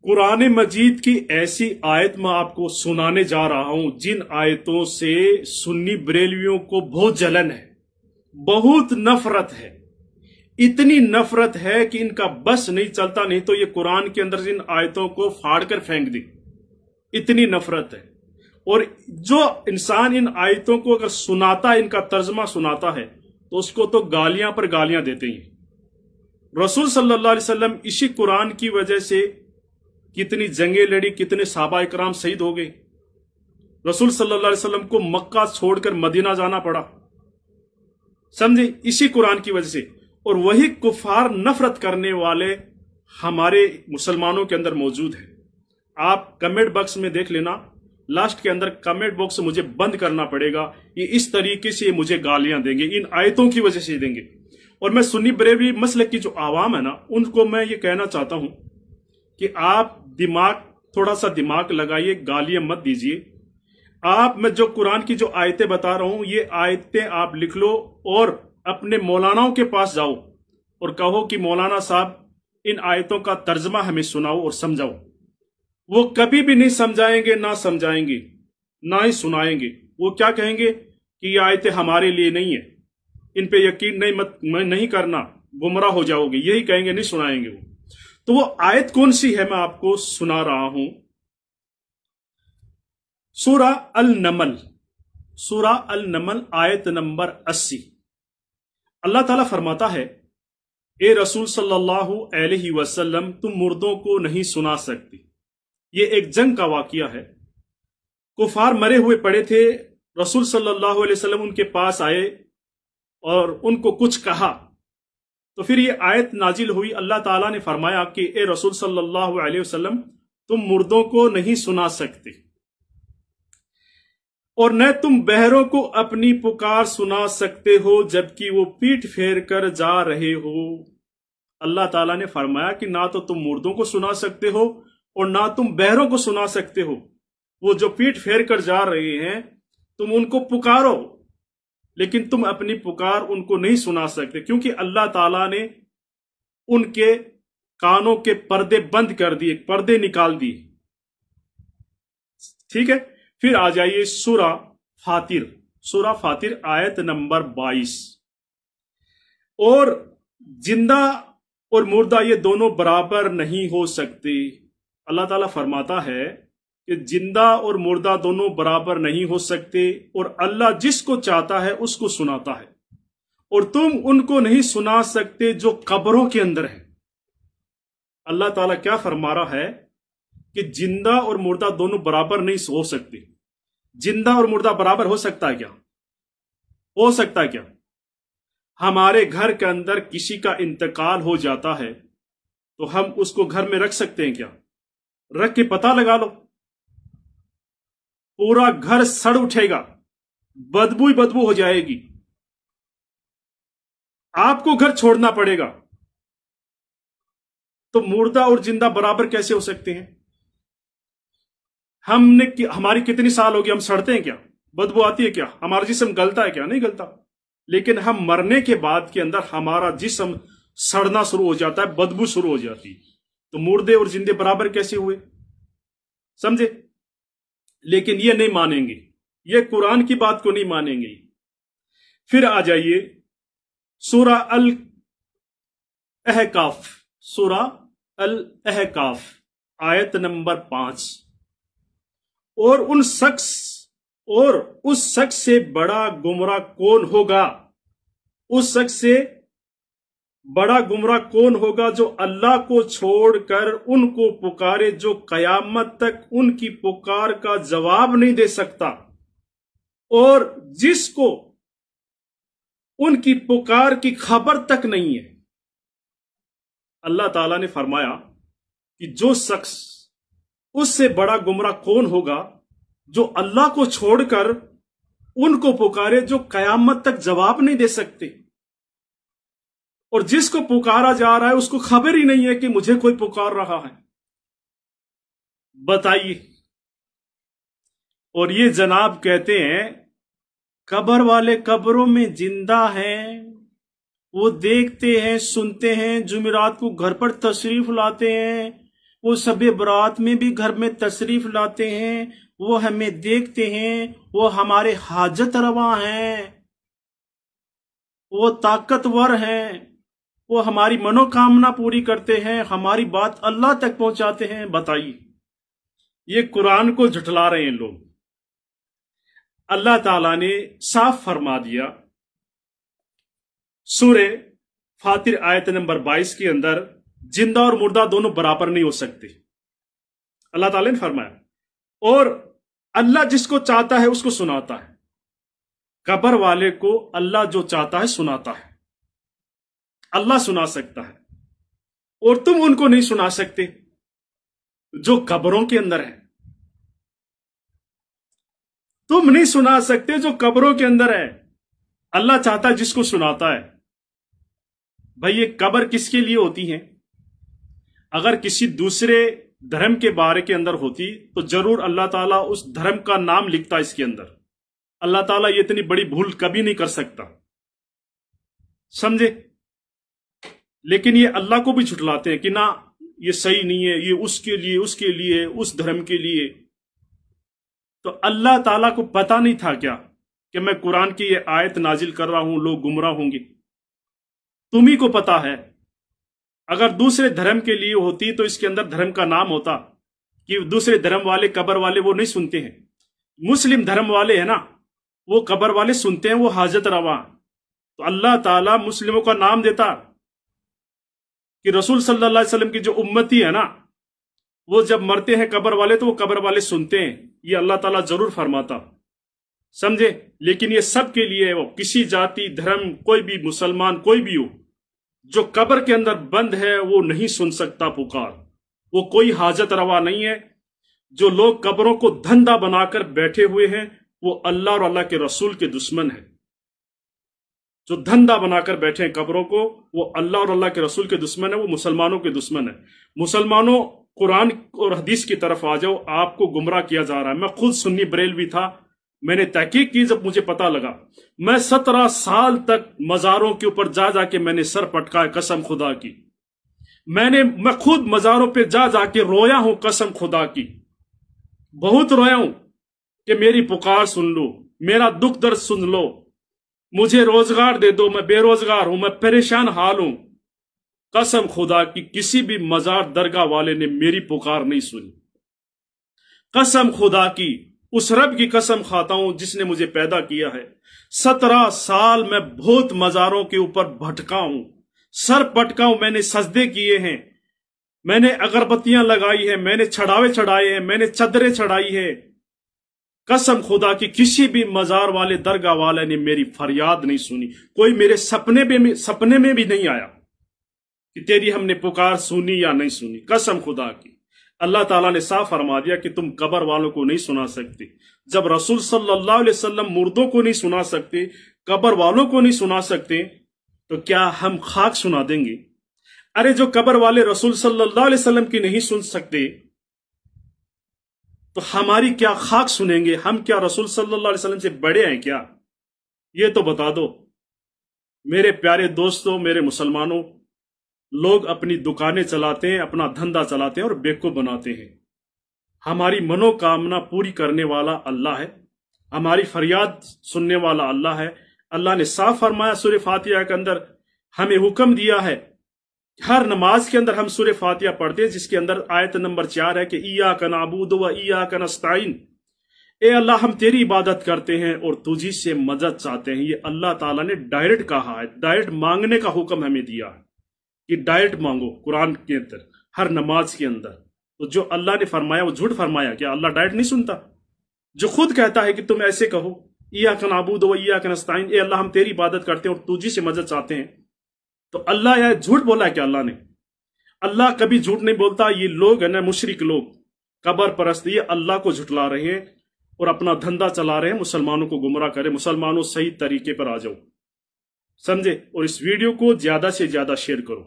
قرآن مجید کی ایسی آیت میں آپ کو سنانے جا رہا ہوں جن آیتوں سے سنی بریلویوں کو بہت جلن ہے، بہت نفرت ہے، اتنی نفرت ہے کہ ان کا بس نہیں چلتا، نہیں تو یہ قرآن کے اندر ان آیتوں کو پھاڑ کر پھینک دے، اتنی نفرت ہے۔ اور جو انسان ان آیتوں کو اگر سناتا ہے، ان کا ترجمہ سناتا ہے، تو اس کو تو گالیاں پر گالیاں دیتے ہیں۔ رسول صلی اللہ علیہ وسلم اسی قرآن کی وجہ سے کتنی جنگیں لڑی، کتنے صحابہ اکرام شہید ہو گئے۔ رسول صلی اللہ علیہ وسلم کو مکہ چھوڑ کر مدینہ جانا پڑا، سمجھے، اسی قرآن کی وجہ سے۔ اور وہی کفار نفرت کرنے والے ہمارے مسلمانوں کے اندر موجود ہیں۔ آپ کمنٹ باکس میں دیکھ لینا، لاسٹ کے اندر کمنٹ باکس مجھے بند کرنا پڑے گا، یہ اس طریقے سے مجھے گالیاں دیں گے، ان آیتوں کی وجہ سے دیں گے۔ اور میں سنی بریلوی مسلک کی جو عوام ہے نا، ان کو میں یہ کہنا چاہتا ہوں کہ آپ تھوڑا سا دماغ لگائیے، گالیاں مت دیجیے۔ آپ میں جو قرآن کی جو آیتیں بتا رہا ہوں، یہ آیتیں آپ لکھ لو اور اپنے مولاناؤں کے پاس جاؤ اور کہو کہ مولانا صاحب ان آیتوں کا ترجمہ ہمیں سناؤ اور سمجھاؤ۔ وہ کبھی بھی نہیں سمجھائیں گے، نہ سمجھائیں گے، نہ ہی سنائیں گے۔ وہ کیا کہیں گے کہ یہ آیتیں ہمارے لیے نہیں ہیں، ان پہ یقین نہیں کرنا، گمراہ ہو جاؤ گے، یہی کہیں گے، نہیں سنائیں گے وہ۔ تو وہ آیت کون سی ہے میں آپ کو سنا رہا ہوں۔ سورہ النمل، سورہ النمل آیت نمبر 80۔ اللہ تعالیٰ فرماتا ہے، اے رسول صلی اللہ علیہ وسلم، تم مردوں کو نہیں سنا سکتے۔ یہ ایک جنگ کا واقعہ ہے، کفار مرے ہوئے پڑے تھے، رسول صلی اللہ علیہ وسلم ان کے پاس آئے اور ان کو کچھ کہا، تو پھر یہ آیت نازل ہوئی۔ اللہ تعالیٰ نے فرمایا کہ اے رسول صلی اللہ علیہ وسلم، تم مردوں کو نہیں سنا سکتے اور نہ تم بہروں کو اپنی پکار سنا سکتے ہو جبکہ وہ پیٹھ پھیر کر جا رہے ہو۔ اللہ تعالیٰ نے فرمایا کہ نہ تو تم مردوں کو سنا سکتے ہو اور نہ تم بہروں کو سنا سکتے ہو، وہ جو پیٹھ پھیر کر جا رہے ہیں، تم ان کو پکارو لیکن تم اپنی پکار ان کو نہیں سنا سکتے، کیونکہ اللہ تعالیٰ نے ان کے کانوں کے پردے بند کر دیے، پردے نکال دیے۔ ٹھیک ہے، پھر آ جائیے سورہ فاطر، سورہ فاطر آیت نمبر 22۔ اور زندہ اور مردہ یہ دونوں برابر نہیں ہو سکتے۔ اللہ تعالیٰ فرماتا ہے کہ زندہ اور مردہ دونوں برابر نہیں ہو سکتے، اور اللہ جس کو چاہتا ہے اس کو سناتا ہے، اور تم ان کو نہیں سنا سکتے جو قبروں کے اندر ہیں۔ اللہ تعالیٰ کیا فرما رہا ہے کہ زندہ اور مردہ دونوں برابر نہیں ہو سکتے۔ زندہ اور مردہ برابر ہو سکتا ہے کیا؟ ہو سکتا ہے کیا؟ ہمارے گھر کے اندر کسی کا انتقال ہو جاتا ہے تو ہم اس کو گھر میں رکھ سکتے ہیں کیا؟ رکھ کے پتہ لگا لو، پورا گھر سڑ اٹھے گا، بدبو ہی بدبو ہو جائے گی، آپ کو گھر چھوڑنا پڑے گا۔ تو مردہ اور زندہ برابر کیسے ہو سکتے ہیں؟ ہماری کتنی سال ہوگی، ہم سڑتے ہیں کیا؟ بدبو آتی ہے کیا؟ ہمارا جسم گلتا ہے کیا؟ نہیں گلتا، لیکن ہم مرنے کے بعد کے اندر ہمارا جسم سڑنا شروع ہو جاتا ہے، بدبو شروع ہو جاتی ہے۔ تو مردے اور زندے برابر کیسے ہوئے؟ سمجھے؟ لیکن یہ نہیں مانیں گے، یہ قرآن کی بات کو نہیں مانیں گے۔ پھر آ جائیے سورہ الاحقاف، سورہ الاحقاف آیت نمبر 5۔ اور اس شخص سے بڑا گمراہ کون ہوگا، اس شخص سے بڑا گمراہ کون ہوگا جو اللہ کو چھوڑ کر ان کو پکارے جو قیامت تک ان کی پکار کا جواب نہیں دے سکتا، اور جس کو ان کی پکار کی خبر تک نہیں ہے۔ اللہ تعالیٰ نے فرمایا کہ جو شخص، اس سے بڑا گمراہ کون ہوگا جو اللہ کو چھوڑ کر ان کو پکارے جو قیامت تک جواب نہیں دے سکتے، اور جس کو پکارا جا رہا ہے اس کو خبر ہی نہیں ہے کہ مجھے کوئی پکار رہا ہے۔ بتائیے۔ اور یہ جناب کہتے ہیں قبر والے قبروں میں زندہ ہیں، وہ دیکھتے ہیں، سنتے ہیں، جمعرات کو گھر پر تشریف لاتے ہیں، وہ शब बरात में भी घर में तशरीफ लाते हैं, वो हमें देखते हैं, वो हमारे हाजत रवा हैं, वो ताकतवर हैं, वो हमारी मनोकामना पूरी करते हैं, हमारी बात अल्लाह तक पहुंचाते हैं। बताइए, ये कुरान को झुठला रहे हैं लोग। अल्लाह ताला ने साफ फरमा दिया सूरे फातिर आयत नंबर 22 के अंदर, जिंदा और मुर्दा दोनों बराबर नहीं हो सकते। अल्लाह ताला ने फरमाया, और अल्लाह जिसको चाहता है उसको सुनाता है। कब्र वाले को अल्लाह जो चाहता है सुनाता है। अल्लाह सुना सकता है, और तुम उनको नहीं सुना सकते जो कब्रों के अंदर है। तुम नहीं सुना सकते जो कब्रों के अंदर है। अल्लाह चाहता है जिसको सुनाता है। भाई, ये कब्र किसके लिए होती है? अगर किसी दूसरे धर्म के बारे के अंदर होती तो जरूर अल्लाह ताला उस धर्म का नाम लिखता इसके अंदर। अल्लाह ताला ये इतनी बड़ी भूल कभी नहीं कर सकता, समझे? लेकिन ये अल्लाह को भी झुठलाते हैं कि ना, ये सही नहीं है, ये उसके लिए, उस धर्म के लिए। तो अल्लाह ताला को पता नहीं था क्या कि मैं कुरान की ये आयत नाजिल कर रहा हूं, लोग गुमराह होंगे? तुम्ही को पता है। अगर दूसरे धर्म के लिए होती तो इसके अंदर धर्म का नाम होता कि दूसरे धर्म वाले, कब्र वाले, वो नहीं सुनते हैं। मुस्लिम धर्म वाले है ना, वो कब्र वाले सुनते हैं, वो हाजत रवा। तो अल्लाह ताला मुस्लिमों का नाम देता कि रसूल सल्लल्लाहु अलैहि वसल्लम की जो उम्मती है ना, वो जब मरते हैं कब्र वाले तो वो कब्र वाले सुनते हैं। ये अल्लाह ताला जरूर फरमाता, समझे? लेकिन ये सब के लिए है, वो किसी जाति, धर्म, कोई भी मुसलमान कोई भी हो, जो कब्र के अंदर बंद है वो नहीं सुन सकता पुकार। वो कोई हाजत रवा नहीं है। जो लोग कब्रों को धंधा बनाकर बैठे हुए हैं वो अल्लाह और अल्लाह के रसूल के दुश्मन है। जो धंधा बनाकर बैठे हैं कब्रों को, वो अल्लाह और अल्लाह के रसूल के दुश्मन है, वो मुसलमानों के दुश्मन है। मुसलमानों, कुरान और हदीस की तरफ आ जाओ, आपको गुमराह किया जा रहा है। मैं खुद सुन्नी बरेलवी था, मैंने तहकीक की, जब मुझे पता लगा। मैं 17 साल तक मजारों के ऊपर जा जाके मैंने सर पटका, कसम खुदा की। मैं खुद मजारों पे जा जाके रोया हूं, कसम खुदा की। बहुत रोया हूं कि मेरी पुकार सुन लो, मेरा दुख दर्द सुन लो, मुझे रोजगार दे दो, मैं बेरोजगार हूं, मैं परेशान हाल हूं। कसम खुदा की किसी भी मजार दरगाह वाले ने मेरी पुकार नहीं सुनी। कसम खुदा की, उस रब की कसम खाता हूं जिसने मुझे पैदा किया है। 17 साल मैं बहुत मजारों के ऊपर भटका हूं, सर पटका हूं, मैंने सजदे किए हैं, मैंने अगरबत्तियां लगाई है, मैंने छड़ावे चढ़ाए हैं, मैंने चदरें चढ़ाई है। कसम खुदा की किसी भी मजार वाले, दरगाह वाले ने मेरी फरियाद नहीं सुनी। कोई मेरे सपने में भी नहीं आया कि तेरी हमने पुकार सुनी या नहीं सुनी। कसम खुदा की, अल्लाह ताला ने साफ फरमा दिया कि तुम कब्र वालों को नहीं सुना सकते। जब रसूल सल्लल्लाहु अलैहि वसल्लम मुर्दों को नहीं सुना सकते, कब्र वालों को नहीं सुना सकते, तो क्या हम खाक सुना देंगे? अरे जो कब्र वाले रसूल सल्लल्लाहु अलैहि वसल्लम की नहीं सुन सकते, तो हमारी क्या खाक सुनेंगे? हम क्या रसूल सल्लल्लाहु अलैहि वसल्लम से बड़े हैं क्या? ये तो बता दो। मेरे प्यारे दोस्तों, मेरे मुसलमानों, लोग अपनी दुकानें चलाते हैं, अपना धंधा चलाते हैं और बेवकूफ बनाते हैं। हमारी मनोकामना पूरी करने वाला अल्लाह है, हमारी फरियाद सुनने वाला अल्लाह है। अल्लाह ने साफ फरमाया सूरह फातिहा के अंदर, हमें हुक्म दिया है, हर नमाज के अंदर हम सूरह फातिहा पढ़ते हैं, जिसके अंदर आयत नंबर 4 है कि इय्याका नअबुदु व इय्याका नस्तईन। ए अल्लाह, हम तेरी इबादत करते हैं और तुझी से मदद चाहते हैं। ये अल्लाह ताला ने डायरेक्ट कहा है, डायरेक्ट मांगने का हुक्म हमें दिया है कि डायरेक्ट मांगो कुरान के अंदर, हर नमाज के अंदर। तो जो अल्लाह ने फरमाया वो झूठ फरमाया क्या? अल्लाह डायरेक्ट नहीं सुनता? जो खुद कहता है कि तुम ऐसे कहो, इय्याका नअबुदु व इय्याका नस्तईन, ए अल्लाह हम तेरी इबादत करते हैं और तुझी से मदद चाहते हैं, तो अल्लाह यह झूठ बोला है क्या? अल्लाह ने, अल्लाह कभी झूठ नहीं बोलता। ये लोग है ना, मुशरिक लोग, कब्र परस्त, ये अल्लाह को झुठला रहे हैं और अपना धंधा चला रहे हैं, मुसलमानों को गुमराह करें। मुसलमानों, सही तरीके पर आ जाओ, समझे? और इस वीडियो को ज्यादा से ज्यादा शेयर करो।